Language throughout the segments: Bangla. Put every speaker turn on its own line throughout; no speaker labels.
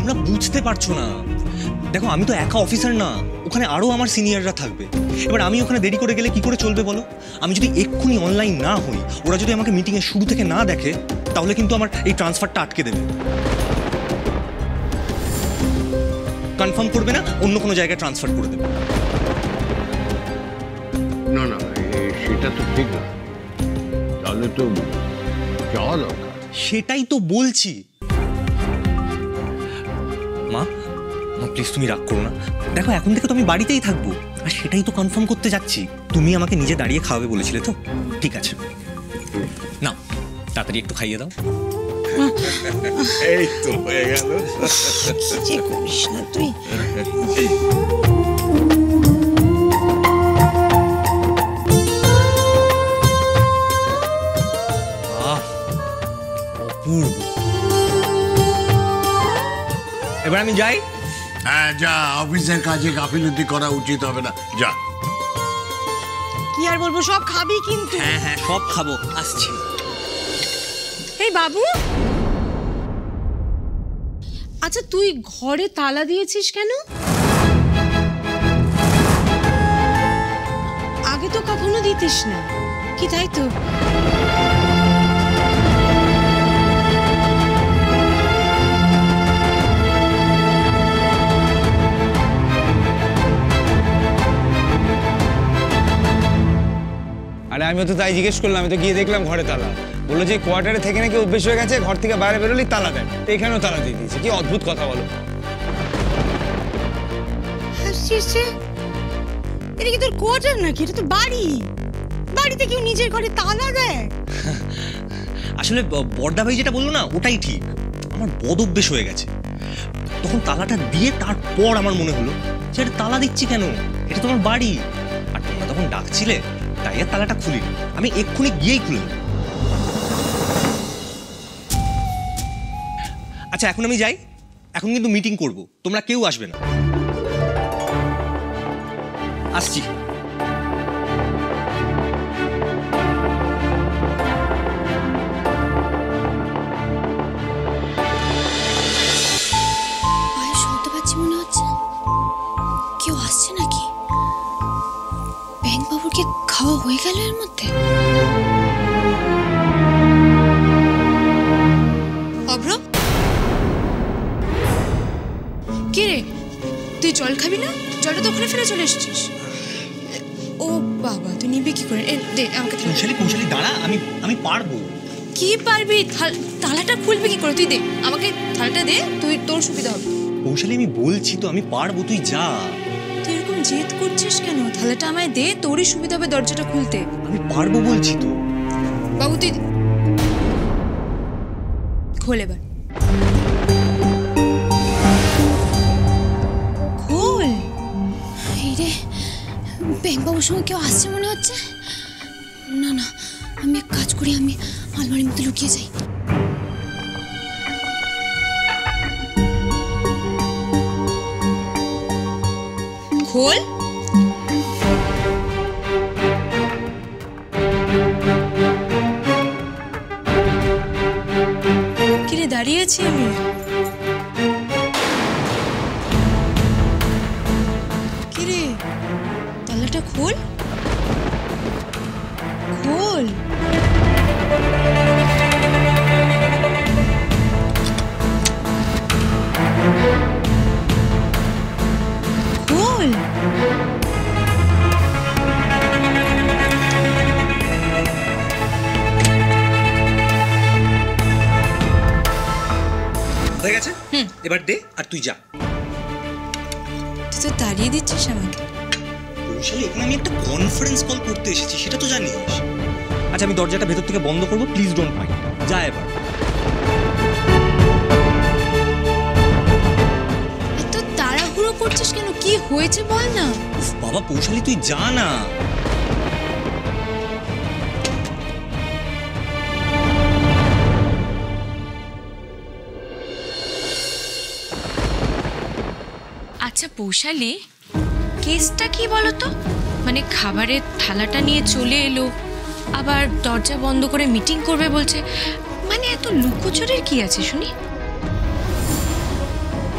তোমরা বুঝতে পারছো না। দেখো আমি তো একা অফিসার না, ওখানে আরো আমার সিনিয়ররা থাকবে। এবার আমি ওখানে দেরি করে গেলে কি করে চলবে বলো? আমি যদি এক্ষুনি অনলাইন না হই, ওরা যদি আমাকে মিটিং এর শুরু থেকে না দেখে, তাহলে কিন্তু আমার এই ট্রান্সফারটা আটকে দেবে। কনফার্ম করবে না, অন্য কোনো জায়গায় ট্রান্সফার করে দেবে।
না না, সেটা তো ঠিক না, তাহলে তো যাওয়া দরকার।
সেটাই তো বলছি। মা মা প্লিজ তুমি রাগ করো না। দেখো এখন থেকে তো আমি বাড়িতেই থাকবো, আর সেটাই তো কনফার্ম করতে যাচ্ছি। তুমি আমাকে নিজে দাঁড়িয়ে খাওয়াবে বলেছিলে তো, ঠিক আছে না, তাড়াতাড়ি একটু খাইয়ে দাও।
এই তো হয়ে গেল।
যে করিস না তুই।
অপূর্ব। এবার আমি যাই।
হ্যাঁ যা, অফিসের কাজে গাফিলতি করা উচিত হবে না, যা।
কি আর বলবো, সব খাবি কিন্তু।
হ্যাঁ হ্যাঁ সব খাবো, আসছি।
এই বাবু, আচ্ছা তুই ঘরে তালা দিয়েছিস কেন? আগে তো কখনো দিতিস না কি, তাই তো?
আরে আমিও তো তাই জিজ্ঞেস করলাম, আমি তো গিয়ে দেখলাম ঘরে তালা। বললো যে কোয়ার্টারে থেকে নাকি অভ্যেস হয়ে গেছে, ঘর থেকে বাইরে বেরোলেই তালা দেয়, তো এখানেও তালা দিয়ে দিয়েছে। কি অদ্ভুত কথা বলো।
এটা কি তোর কোয়ার্টার নাকি? এটা তো বাড়ি, বাড়িতে কেউ নিজের ঘরে তালা দেয়?
আসলে বড়দা ভাই যেটা বললো না, ওটাই ঠিক। আমার বদ অভ্যেস হয়ে গেছে। তখন তালাটা দিয়ে তারপর আমার মনে হলো যে এটা তালা দিচ্ছি কেন, এটা তোমার বাড়ি। আর তোমরা তখন ডাকছিলে, তাই আর তালাটা খুলিনি। আমি এক্ষুনি গিয়েই খুলে দেবো। আচ্ছা এখন আমি যাই, এখন কিন্তু মিটিং করব, তোমরা কেউ আসবে না। আসছি।
পায়ে শুনতে পাচ্ছি মনে হচ্ছে। কেউ আসছে নাকি? ব্যাংকবাবুর কি খাওয়া হয়ে গেল এর মধ্যে?
অভ্র, কে রে? তুই জল খাবি না? জলটা তো ওখানে ফেলে চলে এসেছিস। ও বাবা, তুই নিবি কি করে? দে আমাকে।
কৌশলী দাঁড়া, আমি পারবো।
কি পারবি? তালাটা খুলবি কি করে? তুই দে আমাকে, থালাটা দে, তুই তোর সুবিধা হবে।
কৌশলী আমি বলছি তো আমি পারবো, তুই যা।
তুই এরকম জেদ করছিস কেন? থালাটা আমায় দে, তোরই সুবিধা হবে দরজাটা খুলতে।
আমি পারবো বলছি তো।
বাবু তুই খোল এবার, খোল।
এই রে, ব্যাংকবাবুর সঙ্গে কেউ আসছে মনে হচ্ছে। না না, আমি এক কাজ করি, আমি আলমারির মধ্যে লুকিয়ে যাই।
খোল। কিরে দাঁড়িয়ে আছি আমি? কিরে, তালাটা খোল, খোল। খোল।
হয়ে গেছে, এবার দে আর তুই যা।
তুই তো তাড়িয়ে দিচ্ছিস আমাকে।
কৌশলী, এখানে আমি একটা কনফারেন্স কল করতে এসেছি, সেটা তো জানিস। আচ্ছা আমি দরজাটা ভেতর থেকে বন্ধ করবো, প্লিজ ডোন্ট মাইন্ড। যা এবার।
এত তাড়াহুড়ো করছিস কেন? কি হয়েছে বল না।
বাবা কৌশলী তুই যা না।
আচ্ছা পৌশালী, কেসটা কি বলতো? মানে খাবারের থালাটা নিয়ে চলে এলো, আবার দরজা বন্ধ করে মিটিং করবে বলছে, মানে এত লুকোচুরির কি আছে শুনি?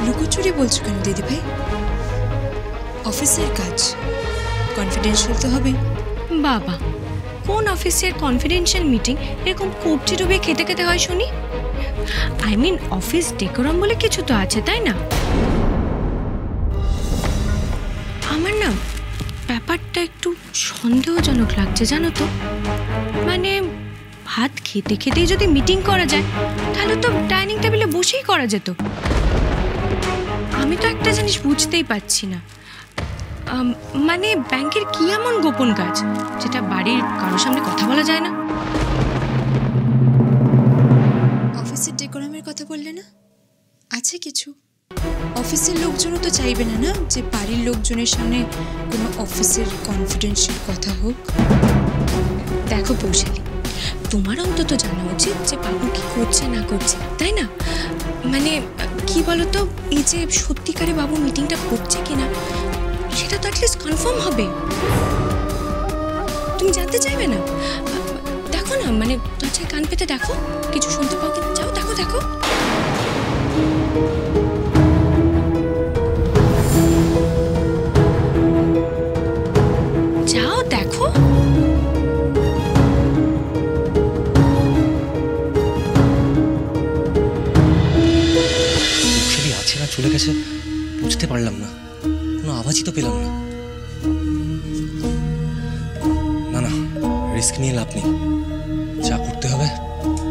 লুকোচুরি বলছো কেন দিদি ভাই? অফিসের কাজ, কনফিডেন্সিয়াল তো হবে।
বাবা, কোন অফিসের কনফিডেন্সিয়াল মিটিং এরকম কবজি ডুবে খেতে খেতে হয় শুনি? আই মিন অফিস ডেকোরাম বলে কিছু তো আছে, তাই না? আমার না ব্যাপারটা একটু সন্দেহজনক লাগছে, জানো তো। মানে ভাত খেতে খেতেই যদি মিটিং করা যায় তাহলে তো ডাইনিং টেবিলে বসেই করা যেত। আমি তো একটা জিনিস বুঝতেই পারছি না, মানে ব্যাংকের কি এমন গোপন কাজ যেটা বাড়ির কারোর সামনে কথা বলা যায় না?
অফিসের ডেকোরামের কথা বললে না, আছে কিছু। অফিসের লোকজনও তো চাইবে না না যে বাড়ির লোকজনের সামনে কোনো অফিসের কনফিডেন্সিয়াল কথা হোক।
দেখো পৌশালী, তোমার অন্তত জানা উচিত যে বাবু কি করছে না করছে, তাই না? মানে কি বলতো, এই যে সত্যিকারে বাবু মিটিংটা করছে কিনা সেটা তো অ্যাটলিস্ট কনফার্ম হবে। তুমি জানতে চাইবে না? দেখো না, মানে দরজায় কান পেতে দেখো, কিছু শুনতে পাও কিনা। যাও দেখো দেখো। যাও দেখো।
পৌশালী আছে না চলে গেছে বুঝতে পারলাম না, কোনো আওয়াজই তো পেলাম না। না না, রিস্ক নিয়ে লাভ নেই, যা করতে হবে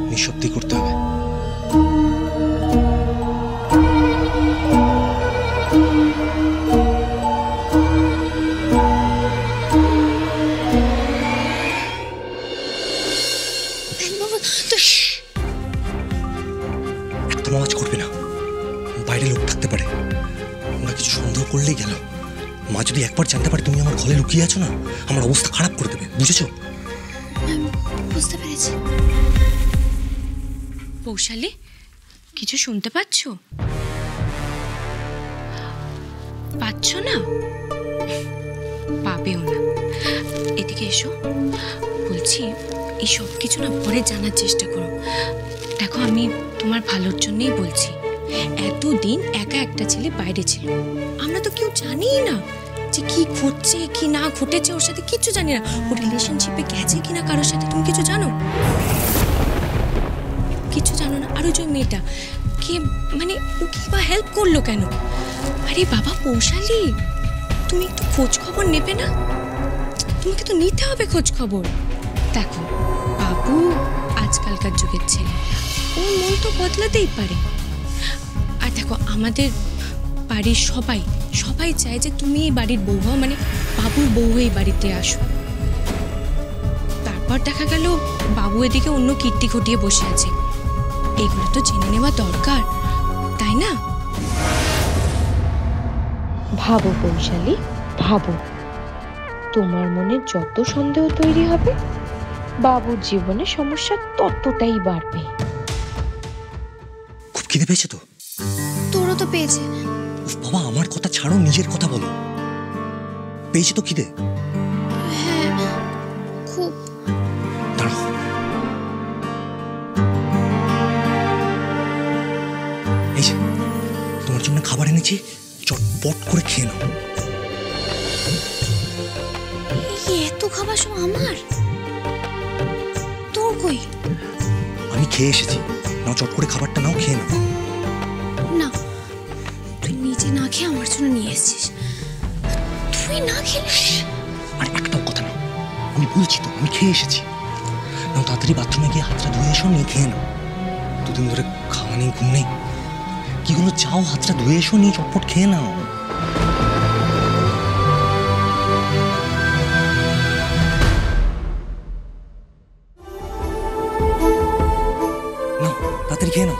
নিঃশব্দে করতে হবে। একদম আওয়াজ করবে না, বাইরে লোক থাকতে পারে, আমরা কিছু সন্দেহ করলেই গেল। মা যদি একবার জানতে পারে তুমি আমার ঘরে লুকিয়ে আছো না, আমার অবস্থা খারাপ করে দেবে, বুঝেছো?
বুঝতে পেরেছি।
পৌশালী, কিছু শুনতে পাচ্ছ? পাচ্ছ না? পাবেও না। এদিকে এসো, বলছি এই সব কিছু না পরে জানার চেষ্টা করো। দেখো, আমি তোমার ভালোর জন্যই বলছি। এতদিন একা একটা ছেলে বাইরে ছিল, আমরা তো কেউ জানিই না যে কি ঘটছে কি না ঘটেছে ওর সাথে, কিচ্ছু জানি না। ও রিলেশনশিপে গেছে কিনা কারোর সাথে, তুমি কিছু জানো? কিছু জানো না। আর ওই যে মেয়েটা কে, মানে ও কি বা হেল্প করলো কেন? আরে বাবা পৌশালী, তুমি একটু খোঁজ খবর নেবে না? তোমাকে তো নিতে হবে খোঁজ খবর। দেখো বাবু আজকালকার যুগের ছেলে, ওর মন তো বদলাতেই পারে। আর দেখো আমাদের বাড়ির সবাই সবাই চায় যে তুমি এই বাড়ির বউ হও, মানে বাবুর বউ এই বাড়িতে আসো। তারপর দেখা গেল বাবু এদিকে অন্য কীর্তি ঘটিয়ে বসে আছে। এগুলো তো জেনে নেওয়া দরকার, তাই না?
ভাবো পৌশালী, ভাবো। তোমার মনে যত সন্দেহ তৈরি হবে, বাবুর জীবনে সমস্যা ততটাই বাড়বে।
খুব খিদে পেয়েছে তো?
তোরও তো পেয়েছে।
উফ বাবা, আমার কথা ছাড়ো, নিজের কথা বলো। পেয়েছে তো খিদে?
হ্যাঁ, খুব।
দাঁড়াও, এই যে তোমার জন্য খাবার এনেছি, চটপট করে খেয়ে নাও।
এত খাবার সব আমার? তোর কই?
আমি খেয়ে এসেছি, নাও চট করে খাবারটা নাও, খেয়ে নাও।
না, তুই নিজে না খেয়ে আমার জন্য নিয়ে এসেছিস। তুই না খেলে?
আর একটাও কথা না, আমি বলছি তো আমি খেয়ে এসেছি। নাও তাড়াতাড়ি বাথরুমে গিয়ে হাতটা ধুয়ে এসো, নিয়ে খেয়ে নাও। দুদিন ধরে খাওয়া নেই, ঘুম নেই, কি হলো? যাও হাতটা ধুয়ে এসো, নিয়ে চটপট খেয়ে নাও। নাও তাড়াতাড়ি খেয়ে নাও।